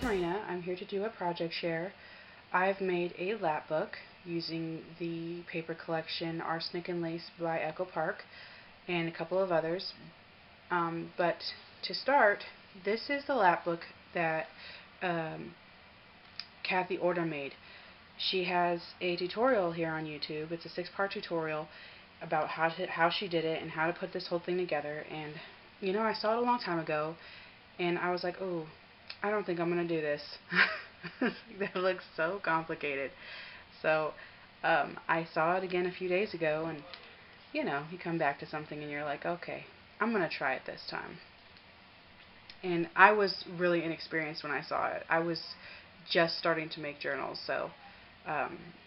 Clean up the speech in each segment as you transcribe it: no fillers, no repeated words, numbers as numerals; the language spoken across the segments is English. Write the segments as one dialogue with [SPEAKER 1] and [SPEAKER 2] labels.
[SPEAKER 1] Marina. I'm here to do a project share. I've made a lapbook using the paper collection Arsenic and Lace by Echo Park and a couple of others. But to start, this is the lapbook that Kathy Orta made. She has a tutorial here on YouTube. It's a 6-part tutorial about how she did it and how to put this whole thing together. And you know, I saw it a long time ago, and I was like, oh, I don't think I'm gonna do this. That looks so complicated. So I saw it again a few days ago, and you know, you come back to something and you're like, okay, I'm gonna try it this time. And I was really inexperienced when I saw it. I was just starting to make journals, so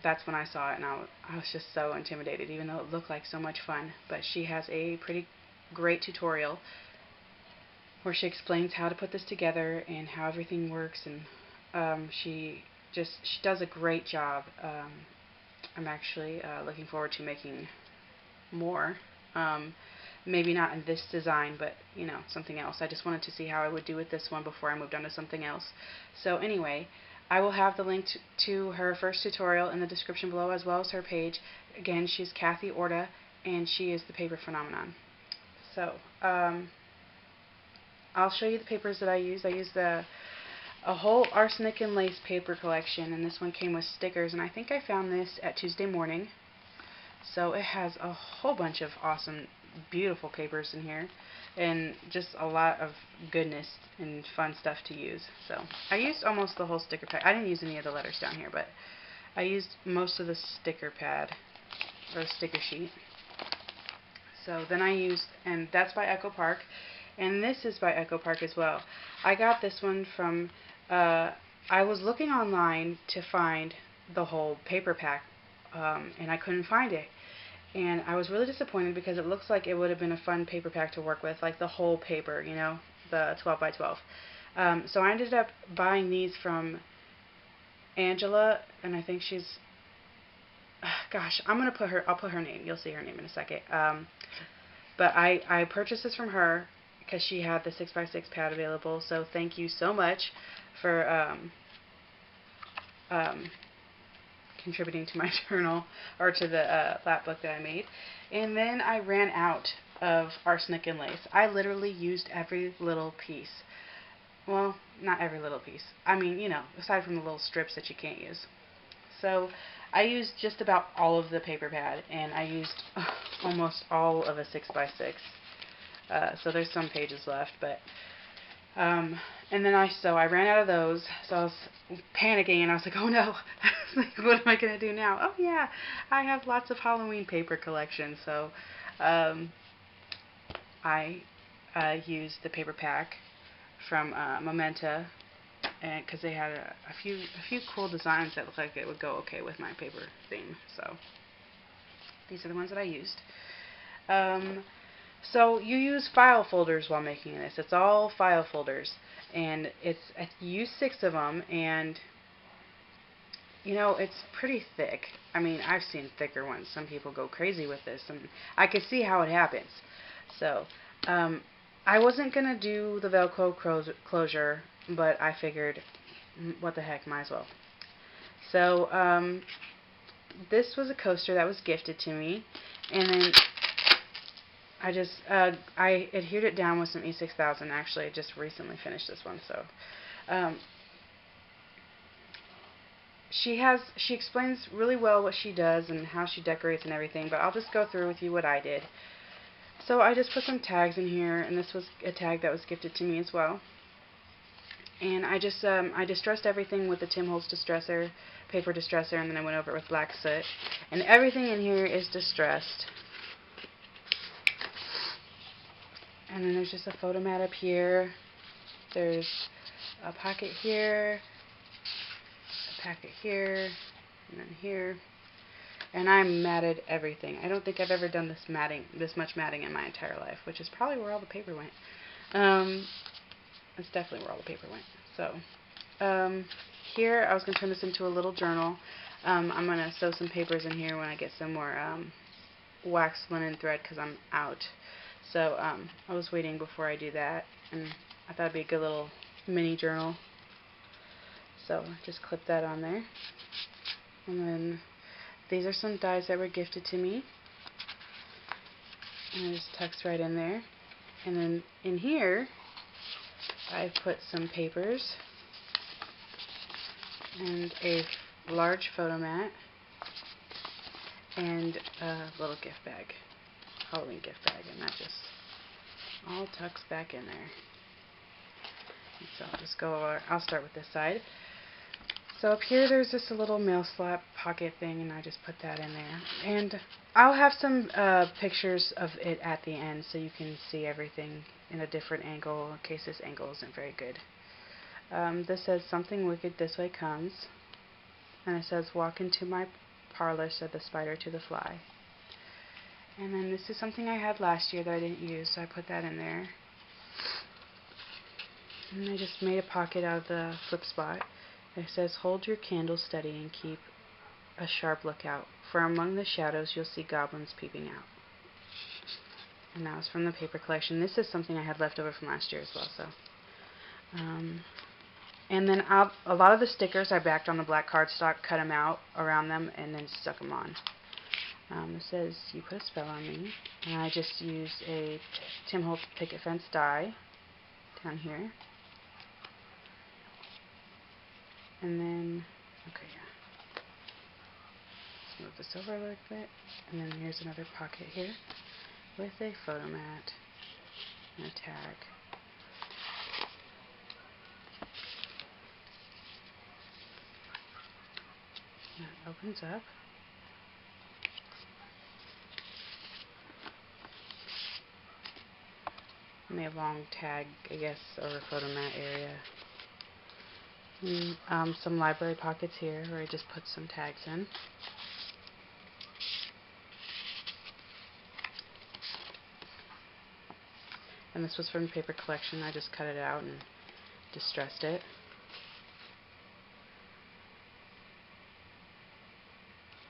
[SPEAKER 1] that's when I saw it, and I was just so intimidated, even though it looked like so much fun. But she has a pretty great tutorial where she explains how to put this together and how everything works, and she does a great job. I'm actually looking forward to making more. Maybe not in this design, but you know, something else. I just wanted to see how I would do with this one before I moved on to something else. So anyway, I will have the link to her first tutorial in the description below, as well as her page. Again, she's Kathy Orta, and she is the paper phenomenon. So I'll show you the papers that I used. I used a whole Arsenic and Lace paper collection, and this one came with stickers, and I think I found this at Tuesday Morning. So it has a whole bunch of awesome, beautiful papers in here, and just a lot of goodness and fun stuff to use. So I used almost the whole sticker pad. I didn't use any of the letters down here, but I used most of the sticker pad, or sticker sheet. So then I used, and that's by Echo Park, and this is by Echo Park as well. I got this one from, I was looking online to find the whole paper pack, and I couldn't find it. And I was really disappointed because it looks like it would have been a fun paper pack to work with, like the whole paper, you know, the 12 by 12. So I ended up buying these from Angela, and I think she's, gosh, I'll put her name. You'll see her name in a second. But I purchased this from her because she had the 6x6 pad available. So thank you so much for contributing to my journal, or to the lapbook that I made. And then I ran out of Arsenic and Lace. I literally used every little piece. Well, not every little piece. I mean, you know, aside from the little strips that you can't use. So I used just about all of the paper pad, and I used almost all of a 6x6. So there's some pages left, but and then I ran out of those, so I was panicking, and I was like, oh no, what am I going to do now? Oh yeah, I have lots of Halloween paper collection, so I used the paper pack from Momenta, and because they had a few cool designs that looked like it would go okay with my paper theme. So these are the ones that I used. So you use file folders while making this. It's all file folders, and you use 6 of them, and you know, it's pretty thick. I mean, I've seen thicker ones. Some people go crazy with this, and I could see how it happens. So I wasn't gonna do the Velcro closure, but I figured, what the heck, might as well. So this was a coaster that was gifted to me, and then I adhered it down with some E6000. Actually, I just recently finished this one. So she explains really well what she does and how she decorates and everything, but I'll just go through with you what I did. So I just put some tags in here, and this was a tag that was gifted to me as well. And I distressed everything with the Tim Holtz distressor, paper distressor, and then I went over it with black soot. And everything in here is distressed. And then there's just a photo mat up here. There's a pocket here, a packet here, and then here. And I matted everything. I don't think I've ever done this much matting in my entire life, which is probably where all the paper went. That's definitely where all the paper went. So here I was going to turn this into a little journal. I'm going to sew some papers in here when I get some more wax linen thread, because I'm out. So I was waiting before I do that, and I thought it'd be a good little mini journal. So just clip that on there. And then these are some dies that were gifted to me. And it just tucks right in there. And then in here, I've put some papers and a large photo mat and a little gift bag, Halloween gift bag, and that just all tucks back in there. And so I'll just go over, I'll start with this side. So up here there's just a little mail slot pocket thing, and I just put that in there. And I'll have some pictures of it at the end so you can see everything in a different angle in case this angle isn't very good. This says, "Something wicked this way comes." And it says, "Walk into my parlor," said the spider to the fly. And then this is something I had last year that I didn't use, so I put that in there. And I just made a pocket out of the flip spot. It says, "Hold your candle steady and keep a sharp lookout, for among the shadows you'll see goblins peeping out." And that was from the paper collection. This is something I had left over from last year as well. So, and then a lot of the stickers I backed on the black cardstock, cut them out around them, and then stuck them on. It says, "You put a spell on me," and I just used a Tim Holtz picket fence die down here. And then, okay, yeah. Let's move this over a little bit. And then here's another pocket here with a photo mat and a tag. And it opens up. And a long tag, I guess, or a photo mat area. And, some library pockets here where I just put some tags in. And this was from the paper collection. I just cut it out and distressed it.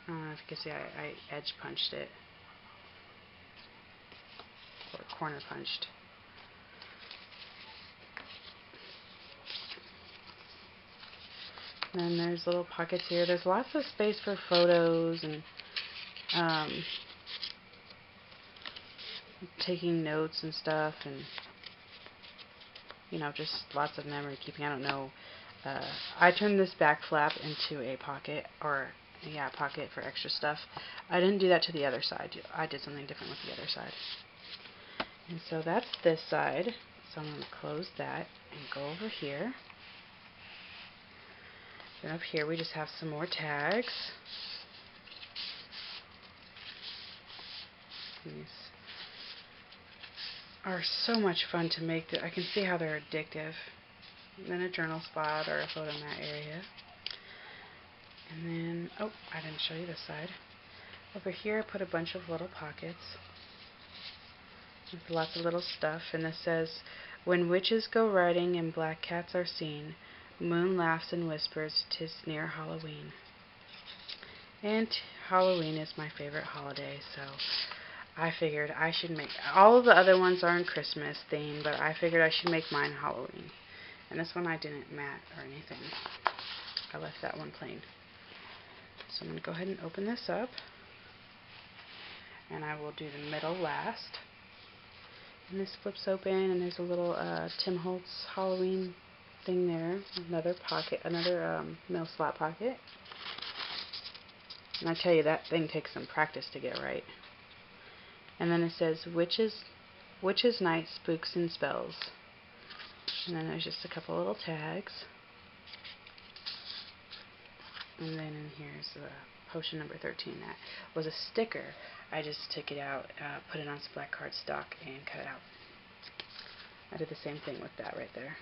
[SPEAKER 1] I don't know if you can see, I edge punched it, or corner punched. And then there's little pockets here. There's lots of space for photos and taking notes and stuff, and just lots of memory keeping. I don't know. I turned this back flap into a pocket, or pocket for extra stuff. I didn't do that to the other side. I did something different with the other side. And so that's this side. So I'm going to close that and go over here. Then up here we just have some more tags. These are so much fun to make. I can see how they're addictive. And then a journal spot or a photo mat area. And then, oh, I didn't show you this side. Over here I put a bunch of little pockets with lots of little stuff. And this says, "When witches go riding and black cats are seen, moon laughs and whispers, 'tis near Halloween." And Halloween is my favorite holiday, so I figured I should make, all of the other ones are in Christmas theme, but I figured I should make mine Halloween. And this one I didn't mat or anything. I left that one plain. So I'm going to go ahead and open this up. And I will do the middle last. And this flips open, and there's a little Tim Holtz Halloween thing there. Another pocket, another mail slot pocket. And I tell you, that thing takes some practice to get right. And then it says, Witches Night, Spooks and Spells. And then there's just a couple little tags. And then in here's the potion number 13. That was a sticker. I just took it out, put it on some black cardstock, and cut it out. I did the same thing with that right there.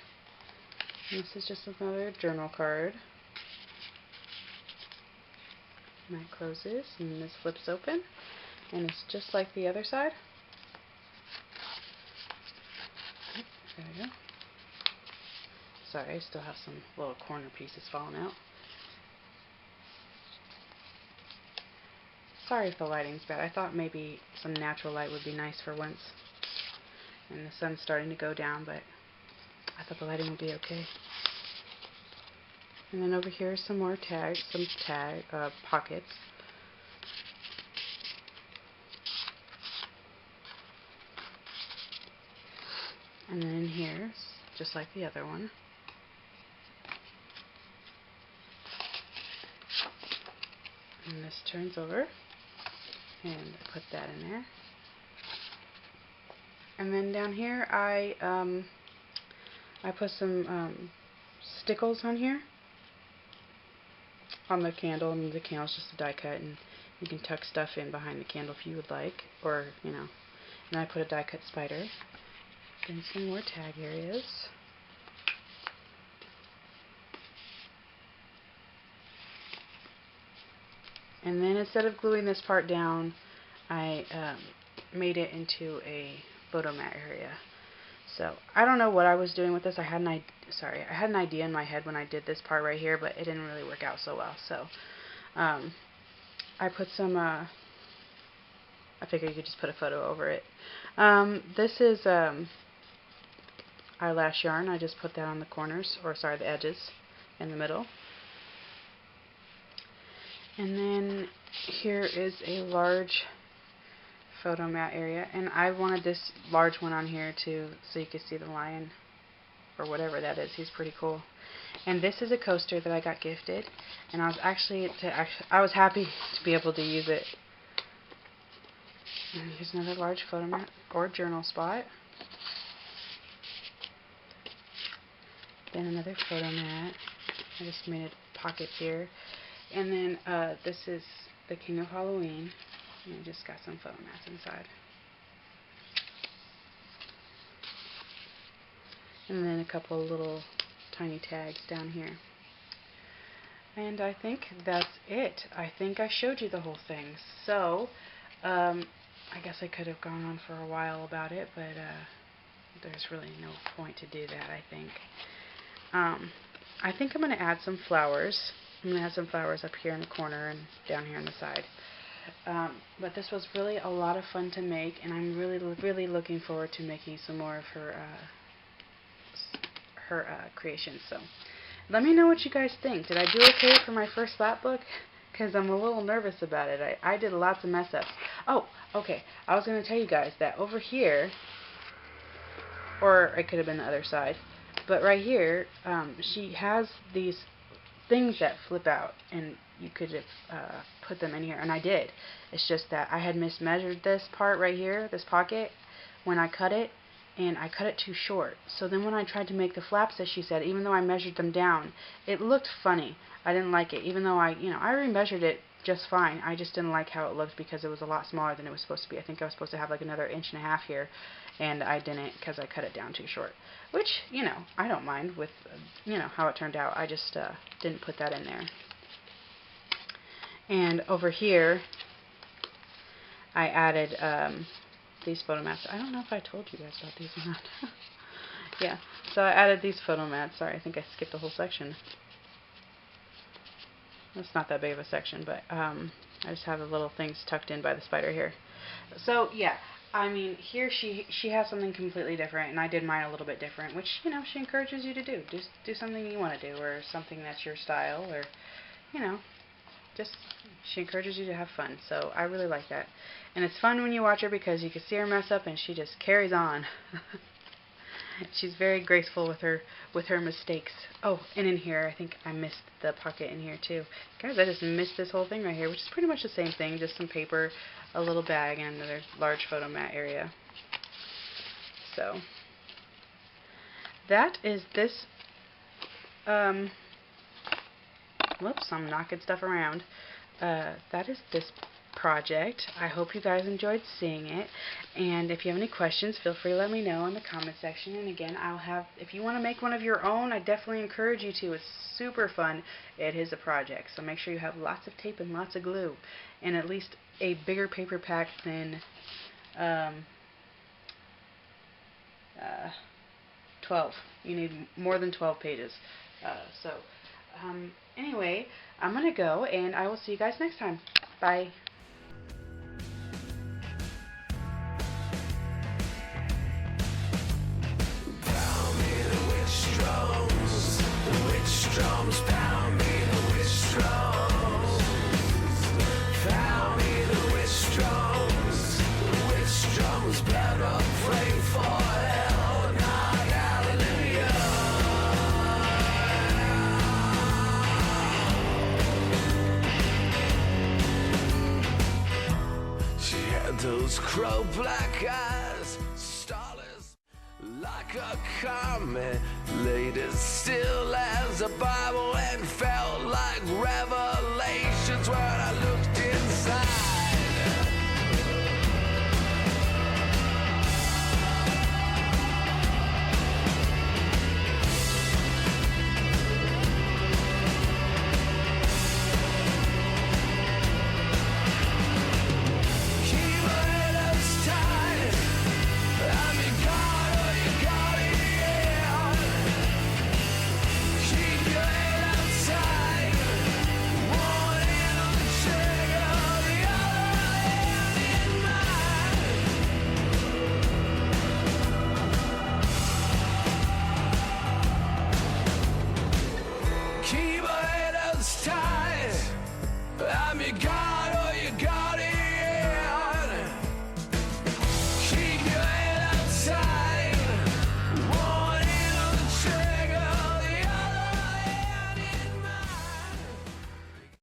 [SPEAKER 1] And this is just another journal card. And that closes, and this flips open, and it's just like the other side. There we go. Sorry, I still have some little corner pieces falling out. Sorry if the lighting's bad. I thought maybe some natural light would be nice for once. And the sun's starting to go down, but I thought the lighting would be okay. And then over here some more tags, pockets. And then in here, just like the other one. And this turns over, and put that in there. And then down here, I put some stickles on here, on the candle, and the candle's just a die cut, and you can tuck stuff in behind the candle if you would like, or, you know. And I put a die cut spider. Then some more tag areas. And then instead of gluing this part down, I made it into a photo mat area. So I don't know what I was doing with this. I had an idea in my head when I did this part right here, but it didn't really work out so well. So I put some. I figured you could just put a photo over it. This is eyelash yarn. I just put that on the corners, or sorry, the edges, in the middle. And then here is a large photo mat area, and I wanted this large one on here too, so you could see the lion, or whatever that is. He's pretty cool. And this is a coaster that I got gifted, and I was I was happy to be able to use it. And here's another large photo mat or journal spot. Then another photo mat. I just made a pocket here. And then this is the King of Halloween. And I just got some photo mats inside. And then a couple little tiny tags down here. And I think that's it. I think I showed you the whole thing. So, I guess I could have gone on for a while about it, but there's really no point to do that, I think. I think I'm going to add some flowers. I'm going to add some flowers up here in the corner and down here on the side. But this was really a lot of fun to make, and I'm really looking forward to making some more of her creations. So let me know what you guys think. Did I do okay for my first Lapbook? Because I'm a little nervous about it. I did lots of mess ups. Oh, okay. I was going to tell you guys that over here, or it could have been the other side, but right here, she has these things that flip out, and you could have put them in here, and I did. It's just that I had mismeasured this part right here, this pocket, when I cut it, and I cut it too short. So then when I tried to make the flaps, as she said, even though I measured them down, it looked funny. I didn't like it, even though I remeasured it just fine. I just didn't like how it looked because it was a lot smaller than it was supposed to be. I think I was supposed to have like another 1.5 inches here, and I didn't because I cut it down too short. Which, I don't mind with, how it turned out. I just didn't put that in there. And over here, I added these photo mats. I don't know if I told you guys about these or not. Yeah, so I added these photo mats. Sorry, I think I skipped a whole section. It's not that big of a section, but I just have the little things tucked in by the spider here. So, yeah, I mean, here she has something completely different, and I did mine a little bit different, which, she encourages you to do. Just do something you want to do, or something that's your style, or, just she encourages you to have fun. So I really like that. And it's fun when you watch her because you can see her mess up, and she just carries on. She's very graceful with her mistakes. Oh, and in here, I think I missed the pocket in here too. Guys, I just missed this whole thing right here, which is pretty much the same thing, just some paper, a little bag, and another large photo mat area. So, that is this, whoops, I'm knocking stuff around. That is this project. I hope you guys enjoyed seeing it, and if you have any questions, feel free to let me know in the comment section. And again, if you want to make one of your own, I definitely encourage you to. It's super fun. It is a project, so make sure you have lots of tape and lots of glue, and at least a bigger paper pack than 12. You need more than 12 pages. Anyway, I'm gonna go, and I will see you guys next time. Bye.
[SPEAKER 2] Drums pound. Those crow black eyes, starless like a comet, laid as still as a Bible.